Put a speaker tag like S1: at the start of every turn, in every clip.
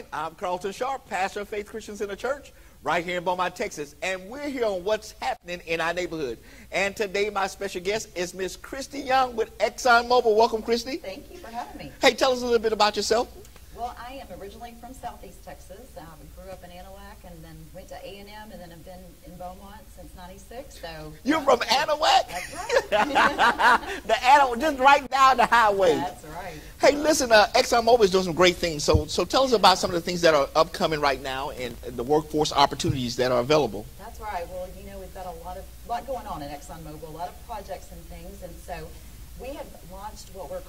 S1: right. I'm Carlton Sharp, pastor of Faith Christian Center Church, right here in Beaumont, Texas. And we're here on what's happening in our neighborhood. And today my special guest is Miss Christy Young with ExxonMobil. Welcome, Christy.
S2: Thank you for having me.
S1: Hey, tell us a little bit about yourself.
S2: Well, I am originally from Southeast Texas. We grew up in Anahuac and then went to A&M and then have been in Beaumont since '96. So
S1: You're from Anahuac?
S2: That's right.
S1: The Anahuac, just right down the highway.
S2: That's right.
S1: Hey, listen, ExxonMobil is doing some great things. So tell us about some of the things that are upcoming right now and the workforce opportunities that are available.
S2: That's right. Well, you know, we've got a lot going on at ExxonMobil, a lot of projects and things, and so we have launched what we're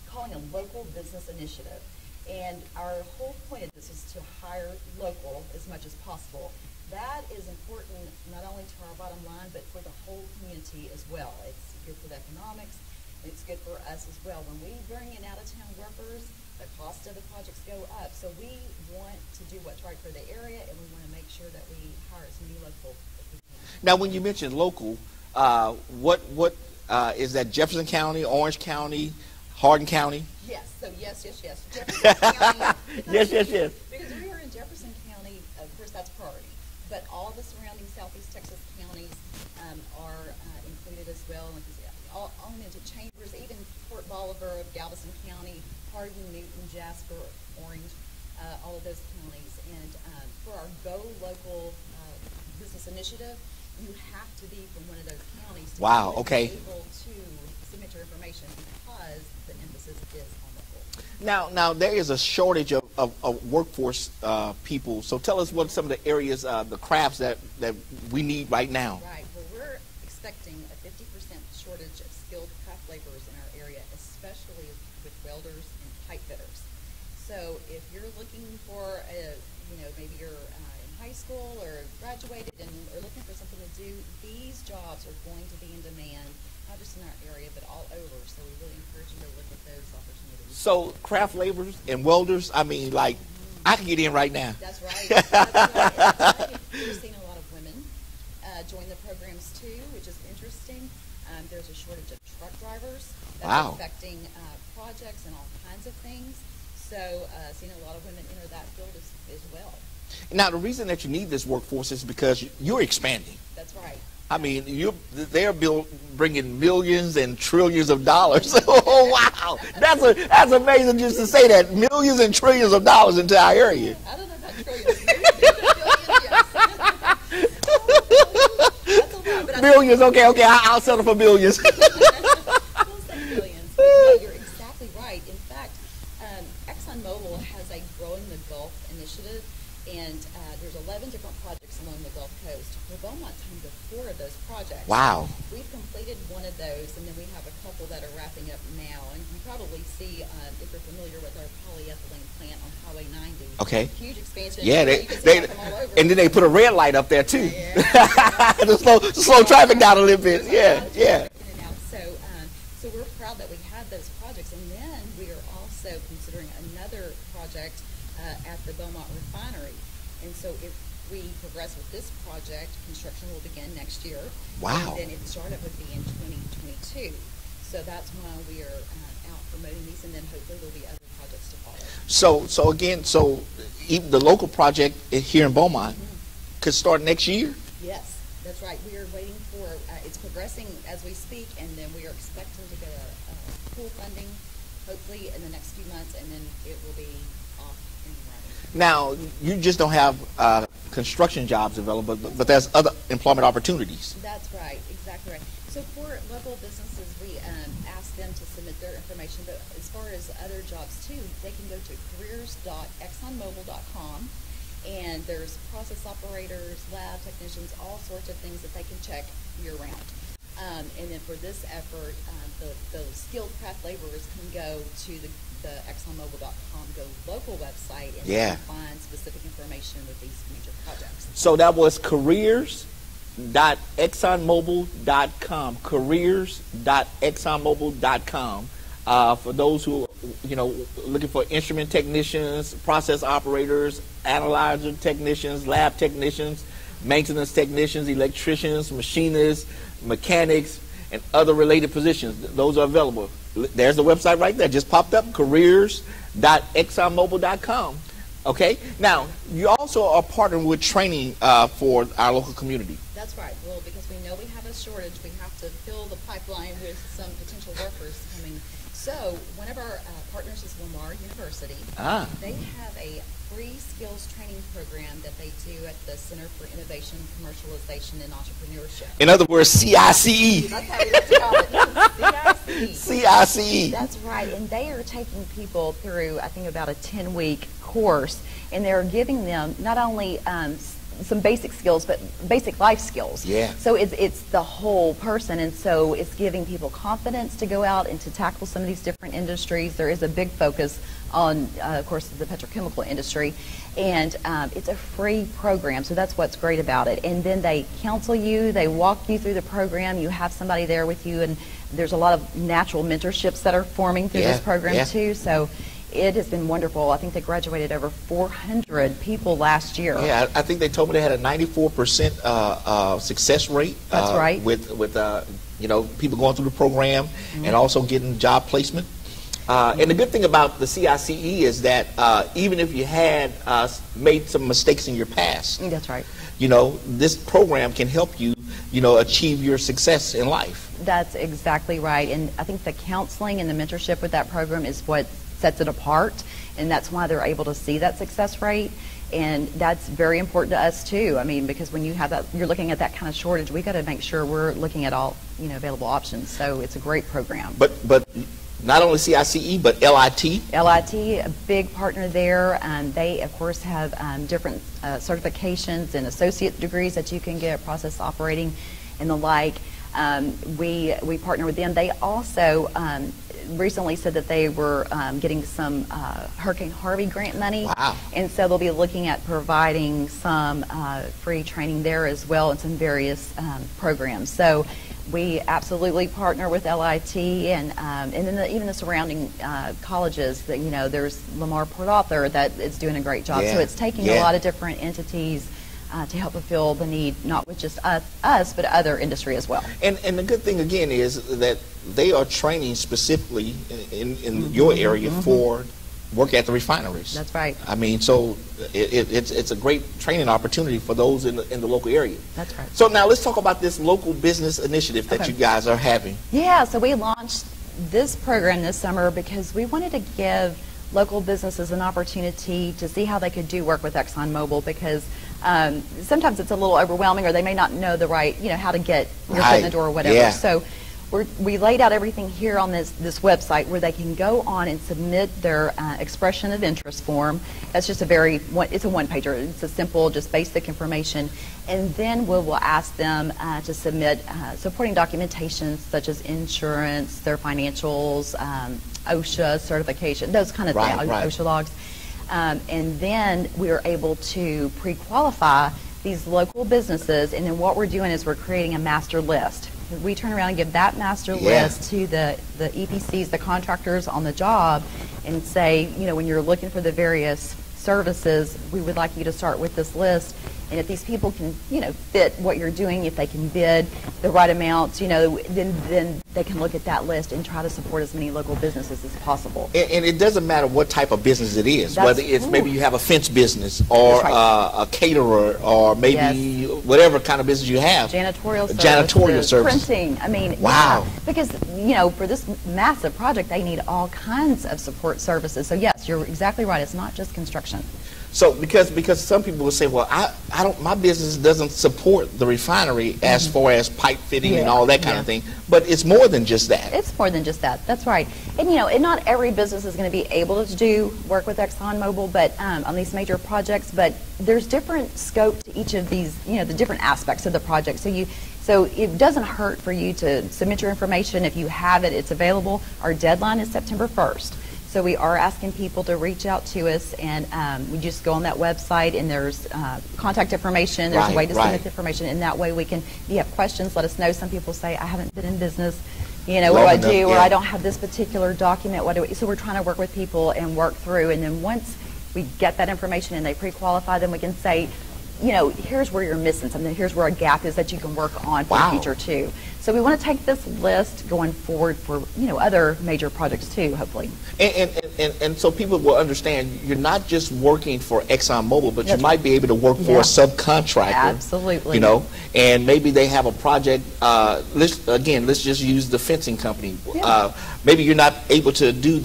S2: calling a local business initiative. And our whole point of this is to hire local as much as possible. That is important not only to our bottom line, but for the whole community as well. It's good for the economics, and it's good for us as well. When we bring in out-of-town workers, the cost of the projects go up. So we want to do what's right for the area, and we want to make sure that we hire as many local as we can.
S1: Now, when you mention local, what is that? Jefferson County, Orange County, Hardin County?
S2: Yes. So yes. Jefferson County.
S1: Yes.
S2: Because we are in Jefferson County, of course, that's priority. But all the surrounding Southeast Texas counties are included as well. Like all into Chambers, even Port Bolivar of Galveston County, Hardin, Newton, Jasper, Orange, all of those counties. And for our Go Local Business Initiative, you have to be from one of those counties to be able to submit your information because the emphasis is on the whole.
S1: Now there is a shortage of workforce people. So tell us what some of the areas, the crafts that we need right now.
S2: Right. Well, we're expecting a 50% shortage of skilled craft laborers in our area, especially with welders and pipe fitters. So if you're looking for maybe you're in high school or graduated and are looking for something to do, these jobs are going to be in demand, not just in our area, but all over. So we really encourage you to look at those opportunities.
S1: So craft laborers and welders, I mean, like, I can get in right now.
S2: That's right. We're seeing a lot of women join the programs too, which is interesting. There's a shortage of truck drivers. That's affecting projects and all kinds of things. So seeing a lot of women enter that field as well.
S1: Now, the reason that you need this workforce is because you're expanding.
S2: That's right.
S1: I mean, they're bringing millions and trillions of dollars. Oh, wow. That's amazing just to say that. Millions and trillions of dollars into our area.
S2: I don't know about trillions. That's a lot, but
S1: billions, okay. I'll settle for billions.
S2: We'll say billions. No, you're exactly right. In fact, ExxonMobil has a Growing the Gulf initiative, and there's 11 different projects along the Gulf Coast. Well, Beaumont's home to 4 of those projects.
S1: Wow.
S2: We've completed one of those, and then we have a couple that are wrapping up now. And you probably see, if you're familiar with our polyethylene plant on Highway 90.
S1: Okay.
S2: Huge expansion.
S1: Yeah, and then they put a red light up there too.
S2: Yeah.
S1: to slow traffic down a little bit. Yeah.
S2: So we're proud that we had those projects, and then we are also considering another project at the Beaumont refinery. And so if we progress with this project, construction will begin next year.
S1: Wow.
S2: And then its startup would be in 2022. So that's why we are out promoting these, and then hopefully there'll be other projects to follow.
S1: So even the local project here in Beaumont could start next year?
S2: Yes, that's right. We are waiting for, it's progressing as we speak, and then we are expecting to get a pool funding, hopefully in the next few months, and then it will be off and running.
S1: Now, you just don't have construction jobs available, but there's other employment opportunities.
S2: That's right, exactly right. So for local businesses, we ask them to submit their information, but as far as other jobs too, they can go to careers.exxonmobil.com, and there's process operators, lab technicians, all sorts of things that they can check year-round. And then for this effort, the skilled craft laborers can go to the exxonmobil.com Go Local website and they can find specific information with these major projects.
S1: So that was careers.exxonmobil.com. Careers.exxonmobil.com. For those who, looking for instrument technicians, process operators, analyzer technicians, lab technicians, maintenance technicians, electricians, machinists, mechanics, and other related positions. Those are available. There's the website right there. Just popped up, careers.exxonmobil.com. Okay. Now, you also are partnering with training for our local community.
S2: That's right. Well, because we know we have a shortage, we have to fill the pipeline with some potential workers coming. So one of our partners is Lamar University. They have a free skills training program that they do at the Center for Innovation, Commercialization, and Entrepreneurship.
S1: In other words, CICE.
S2: That's how we like to call it. CICE.
S1: CICE.
S2: That's right. And they are taking people through, I think, about a 10-week course, and they're giving them not only some basic skills, but basic life skills.
S1: Yeah.
S2: So it's the whole person, and so it's giving people confidence to go out and to tackle some of these different industries. There is a big focus on, of course, the petrochemical industry, and it's a free program, so that's what's great about it. And then they counsel you, they walk you through the program, you have somebody there with you, and there's a lot of natural mentorships that are forming through this program too. So it has been wonderful. I think they graduated over 400 people last year.
S1: Yeah, I think they told me they had a 94% success rate.
S2: That's right.
S1: With people going through the program and also getting job placement. And the good thing about the CICE is that even if you had made some mistakes in your past,
S2: that's right.
S1: This program can help you, achieve your success in life.
S2: That's exactly right. And I think the counseling and the mentorship with that program is what sets it apart, and that's why they're able to see that success rate. And that's very important to us too. I mean, because when you have that, you're looking at that kind of shortage, we got to make sure we're looking at all available options. So it's a great program.
S1: But not only CICE, but LIT.
S2: LIT, a big partner there. They, of course, have different certifications and associate degrees that you can get, process operating and the like. We partner with them. They also recently said that they were getting some Hurricane Harvey grant money.
S1: Wow. And
S2: so they'll be looking at providing some free training there as well in some various programs. So we absolutely partner with LIT, and then even the surrounding colleges. That there's Lamar Port Arthur that is doing a great job. So it's taking a lot of different entities to help fulfill the need, not with just us, but other industry as well.
S1: And the good thing again is that they are training specifically in your area for work at the refineries.
S2: That's right.
S1: I mean, so it's a great training opportunity for those in the local area.
S2: That's right.
S1: So now let's talk about this local business initiative that you guys are having.
S2: Yeah, so we launched this program this summer because we wanted to give local businesses an opportunity to see how they could do work with ExxonMobil, because sometimes it's a little overwhelming, or they may not know the right, how to get your foot in the door or whatever.
S1: Yeah.
S2: So we laid out everything here on this website where they can go on and submit their expression of interest form. That's just it's a one-pager. It's a simple, just basic information. And then we will ask them to submit supporting documentation such as insurance, their financials, OSHA certification, those kind of things, OSHA logs. And then we are able to pre-qualify these local businesses, and then what we're doing is we're creating a master list. We turn around and give that master list to the EPCs, the contractors on the job, and say, when you're looking for the various services, we would like you to start with this list. And if these people can, fit what you're doing, if they can bid the right amounts, then they can look at that list and try to support as many local businesses as possible.
S1: And it doesn't matter what type of business it is, whether it's maybe you have a fence business or a caterer or maybe whatever kind of business you have.
S2: Janitorial services. Printing. I mean,
S1: wow.
S2: Because, for this massive project, they need all kinds of support services. So yes, you're exactly right. It's not just construction.
S1: So because some people will say, well, my business doesn't support the refinery as far as pipe fitting and all that kind of thing, but it's more than just that.
S2: It's more than just that. That's right. And and not every business is going to be able to do work with ExxonMobil, but on these major projects. But there's different scope to each of these, the different aspects of the project. So it doesn't hurt for you to submit your information. If you have it, it's available. Our deadline is September 1st. So we are asking people to reach out to us, and we just go on that website, and there's contact information. There's a way to submit the information, and that way we can, if you have questions, let us know. Some people say, I haven't been in business, what do I do, or I don't have this particular document, what do we? So we're trying to work with people and work through, and then once we get that information and they pre-qualify, then we can say, here's where you're missing something. Here's where a gap is that you can work on for
S1: Wow.
S2: the future too. So we want to take this list going forward for other major projects too, hopefully.
S1: And so people will understand you're not just working for ExxonMobil, but you
S2: That's
S1: might be able to work for
S2: Yeah.
S1: a subcontractor.
S2: Absolutely.
S1: And maybe they have a project. Let's just use the fencing company.
S2: Yeah.
S1: Maybe you're not able to do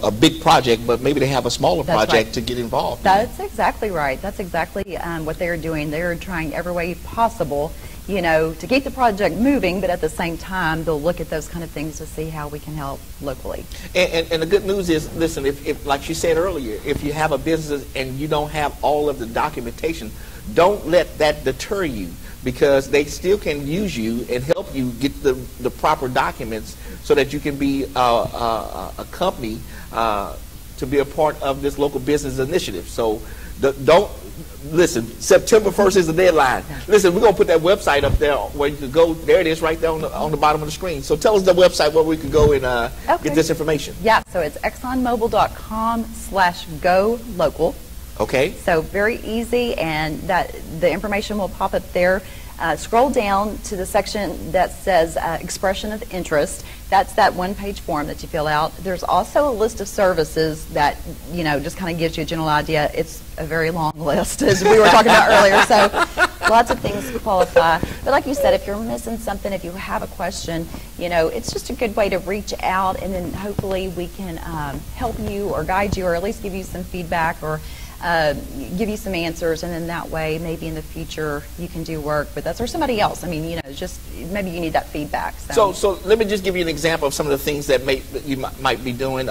S1: a big project, but maybe they have a smaller
S2: That's
S1: project
S2: right.
S1: to get involved.
S2: That's exactly right. That's exactly what they're doing. They're trying every way possible, to keep the project moving, but at the same time, they'll look at those kind of things to see how we can help locally.
S1: And the good news is, listen, if like she said earlier, if you have a business and you don't have all of the documentation, don't let that deter you, because they still can use you and help you get the proper documents so that you can be a company to be a part of this local business initiative. So don't listen. September 1st is the deadline. Listen, we're gonna put that website up there where you can go. There it is, right there on the bottom of the screen. So tell us the website where we can go and get this information.
S2: Yeah, so it's exxonmobil.com/go local.
S1: Okay.
S2: So very easy, and that the information will pop up there. Scroll down to the section that says expression of interest. That's that one-page form that you fill out. There's also a list of services that, just kind of gives you a general idea. It's a very long list, as we were talking about earlier, so lots of things qualify. But like you said, if you're missing something, if you have a question, it's just a good way to reach out, and then hopefully we can help you or guide you, or at least give you some feedback, or give you some answers, and then that way maybe in the future you can do work with us or somebody else. I mean, just maybe you need that feedback.
S1: So let me just give you an example of some of the things that you might be doing.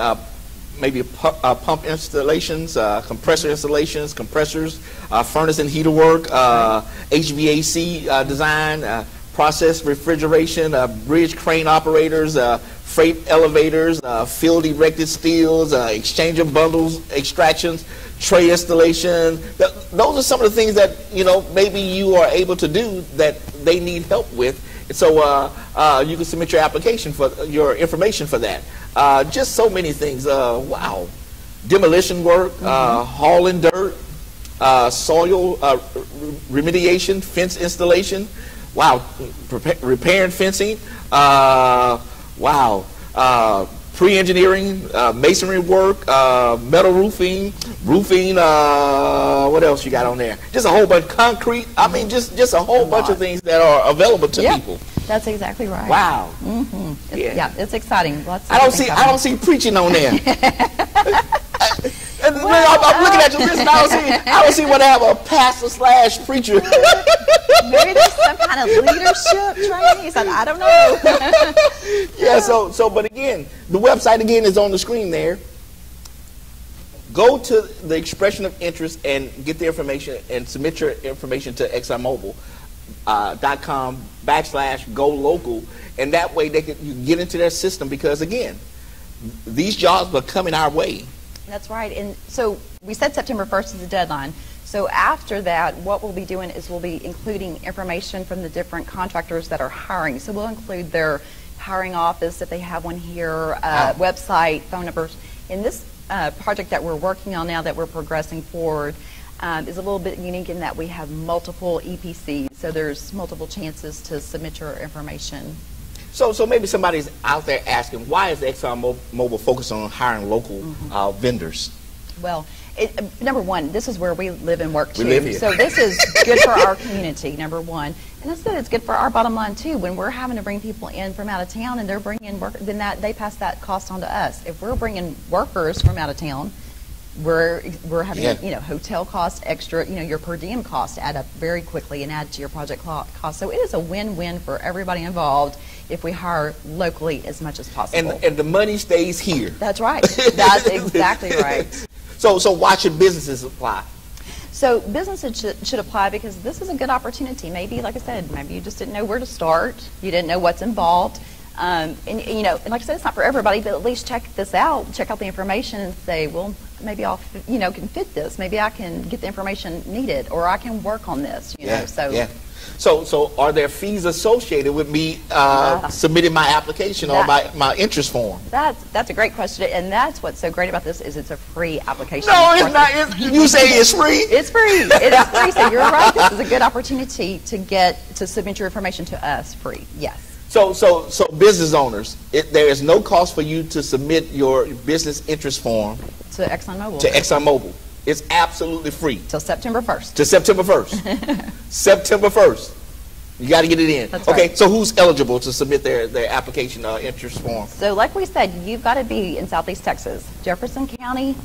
S1: Maybe pump installations, compressor installations, compressors, furnace and heater work, HVAC design, process refrigeration, bridge crane operators, freight elevators, field erected steels, exchange of bundles, extractions, tray installation. Those are some of the things that maybe you are able to do that they need help with. And so you can submit your application for your information for that. Just so many things. Wow, demolition work, hauling dirt, soil remediation, fence installation. Wow, repairing fencing. Wow. Pre-engineering, masonry work, metal roofing, what else you got on there? Just a whole bunch of concrete. I mean, just a whole bunch of things that are available to people.
S2: That's exactly right.
S1: Wow.
S2: Yeah, it's exciting. Lots of
S1: I don't see preaching on there. I'm looking at your list, and I don't see what have a pastor/preacher.
S2: Maybe there's some kind of leadership training. I don't know.
S1: Yeah. But again, the website again is on the screen there. Go to the expression of interest and get the information and submit your information to ExxonMobil.com/go local, and that way you can get into their system, because again, these jobs are coming our way.
S2: That's right. And so we said September 1st is the deadline. So after that, what we'll be doing is we'll be including information from the different contractors that are hiring. So we'll include their hiring office, if they have one here, website, phone numbers. In this project that we're working on now, that we're progressing forward, is a little bit unique in that we have multiple EPCs. So there's multiple chances to submit your information.
S1: So maybe somebody's out there asking, why is ExxonMobil focused on hiring local vendors?
S2: Well, number one, this is where we live and work too.
S1: We live here.
S2: So this is good for our community, number one. And it's good for our bottom line too. When we're having to bring people in from out of town and they're bringing in work, then they pass that cost on to us. If we're bringing workers from out of town, we're having hotel costs, extra, your per diem costs add up very quickly and add to your project cost. So it is a win-win for everybody involved if we hire locally as much as possible.
S1: And the money stays here.
S2: That's right. That's exactly right.
S1: So why should businesses apply?
S2: So businesses should apply because this is a good opportunity. Maybe, like I said, maybe you just didn't know where to start. You didn't know what's involved. And you know, and like I said, it's not for everybody, but at least check this out, check out the information and say, well, maybe I'll, you know, can fit this. Maybe I can get the information needed, or I can work on this, you know, so.
S1: Yeah. So are there fees associated with me submitting my application or my interest form?
S2: That's a great question, and that's what's so great about this is it's a free application.
S1: No, it's not. You say it's free?
S2: It's free. It is free. So you're right. This is a good opportunity to submit your information to us free. Yes.
S1: So business owners, there is no cost for you to submit your business interest form
S2: to ExxonMobil.
S1: To ExxonMobil. It's absolutely free.
S2: Till September 1st.
S1: To September 1st. September 1st. You got to get it in.
S2: That's
S1: okay,
S2: right.
S1: So who's eligible to submit their application interest form?
S2: So like we said, you've got to be in Southeast Texas. Jefferson County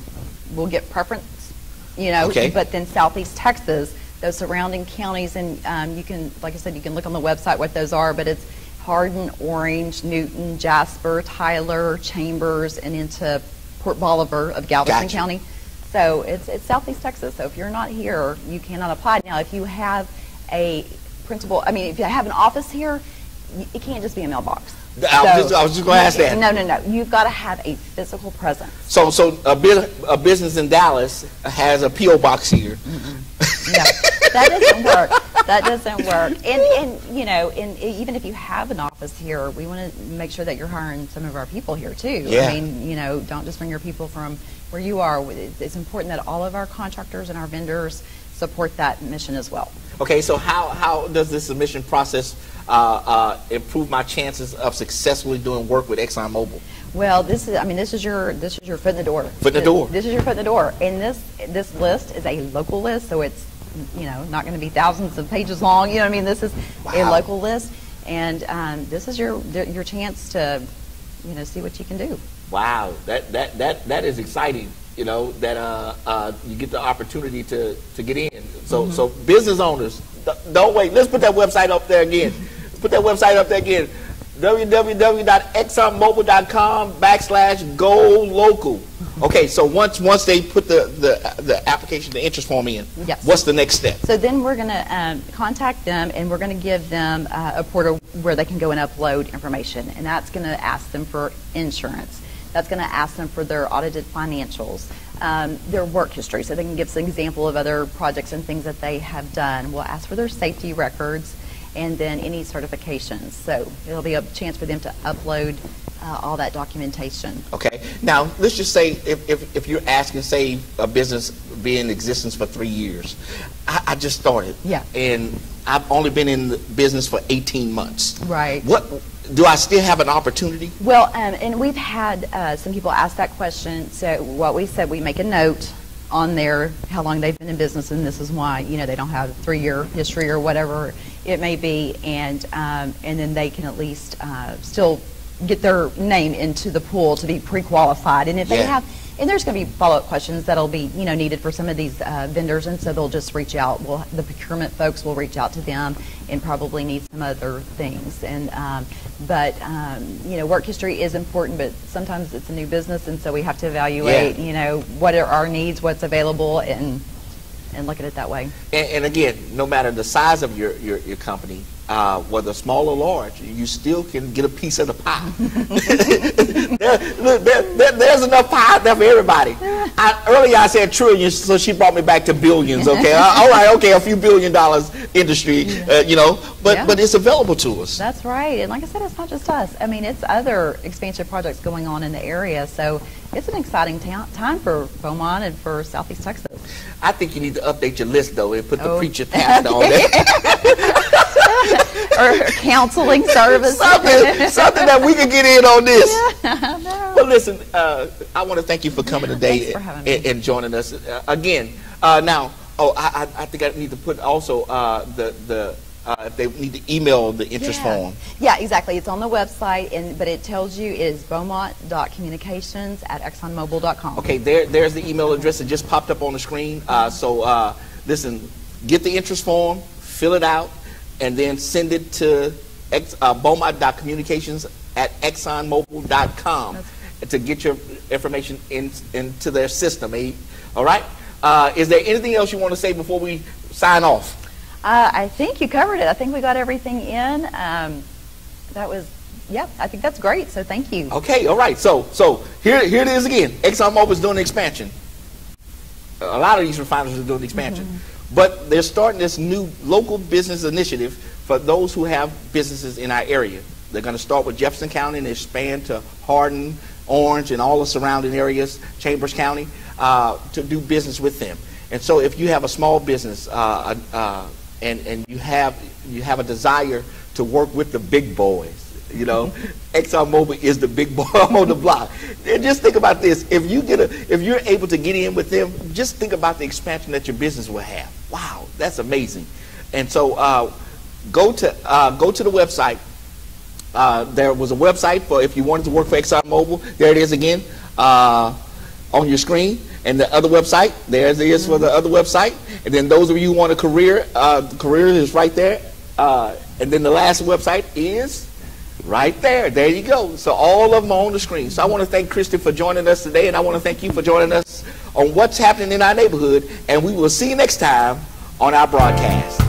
S2: will get preference, you know,
S1: okay.
S2: But then Southeast Texas, those surrounding counties, and you can, like I said, you can look on the website what those are, but it's Hardin, Orange, Newton, Jasper, Tyler, Chambers, and into Port Bolivar of Galveston County. So it's Southeast Texas. So if you're not here, you cannot apply. Now, if you have a principal, I mean, if you have an office here, it can't just be a mailbox.
S1: I was just going to ask that.
S2: No. You've got to have a physical presence.
S1: So a business in Dallas has a P.O. box here.
S2: No, that doesn't work. That doesn't work. And you know, and even if you have an office here, we want to make sure that you're hiring some of our people here too.
S1: Yeah.
S2: I mean, you know, don't just bring your people from where you are. It's important that all of our contractors and our vendors support that mission as well.
S1: Okay, so how does this submission process improve my chances of successfully doing work with ExxonMobil?
S2: Well, this is your foot in the door.
S1: Foot in the door.
S2: This is your foot in the door, and this list is a local list, so it's, you know, not going to be thousands of pages long. You know what I mean? This is a local list, and this is your chance to, you know, see what you can do. Wow,
S1: that is exciting. You know, that you get the opportunity to get in. So so business owners, don't wait. Let's put that website up there again. Put that website up there again. www.exxonmobil.com/go-local. Okay, so once they put the application, the interest form in,
S2: yes.
S1: What's the next step?
S2: So then we're going to contact them, and we're going to give them a portal where they can go and upload information, and that's going to ask them for insurance. That's going to ask them for their audited financials, their work history, so they can give us an example of other projects and things that they have done. We'll ask for their safety records, and then any certifications. So it'll be a chance for them to upload all that documentation.
S1: Okay. Now, let's just say if you're asking, say, a business be in existence for 3 years. I just started.
S2: Yeah.
S1: And I've only been in the business for 18 months.
S2: Right.
S1: What do I still have an opportunity?
S2: Well, and we've had some people ask that question. So what we said, we make a note on there how long they've been in business, and this is why, you know, they don't have a 3-year history or whatever it may be, and then they can at least still get their name into the pool to be pre-qualified. And if they have, and there's going to be follow-up questions that'll be, you know, needed for some of these vendors, and so they'll just reach out. The procurement folks will reach out to them and probably need some other things. And you know, work history is important, but sometimes it's a new business, and so we have to evaluate, you know, what are our needs, what's available, and look at it that way. And
S1: again, no matter the size of your company, whether small or large, you still can get a piece of the pie. There's enough pie there for everybody. Earlier I said trillions, so she brought me back to billions. Okay, all right, okay, a few $1 billion industry, you know, but it's available to us.
S2: That's right, and like I said, it's not just us. I mean, it's other expansion projects going on in the area, so it's an exciting time for Beaumont and for Southeast Texas.
S1: I think you need to update your list, though, and put the preacher pastor on there.
S2: Or counseling service.
S1: something that we can get in on this. Well, listen, I want to thank you for coming today and joining us. Again, now, I think I need to put also if they need to email the interest form. Yeah, exactly. It's on the website, but it tells you is beaumont.communications@exxonmobil.com. Okay, there's the email address that just popped up on the screen. So listen, get the interest form, fill it out, and then send it to beaumont.communications@exxonmobil.com to get your information into their system. All right? Is there anything else you want to say before we sign off? I think you covered it. I think we got everything in. That was
S2: yeah, I think that's great. So thank you.
S1: Okay, all right. So here it is again. ExxonMobil is doing the expansion. A lot of these refineries are doing the expansion. But they're starting this new local business initiative for those who have businesses in our area. They're going to start with Jefferson County and expand to Hardin, Orange, and all the surrounding areas, Chambers County, to do business with them. And so if you have a small business and you have a desire to work with the big boys, you know, ExxonMobil is the big boy on the block. And just think about this: if you're able to get in with them, just think about the expansion that your business will have. Wow, that's amazing. And so go to the website. There was a website for if you wanted to work for ExxonMobil. There it is again on your screen. And the other website, there it is for the other website. And then those of you who want a career, the career is right there. And then the last website is right there. There you go. So all of them are on the screen. So I want to thank Christy for joining us today, and I want to thank you for joining us on what's happening in our neighborhood. And we will see you next time on our broadcast.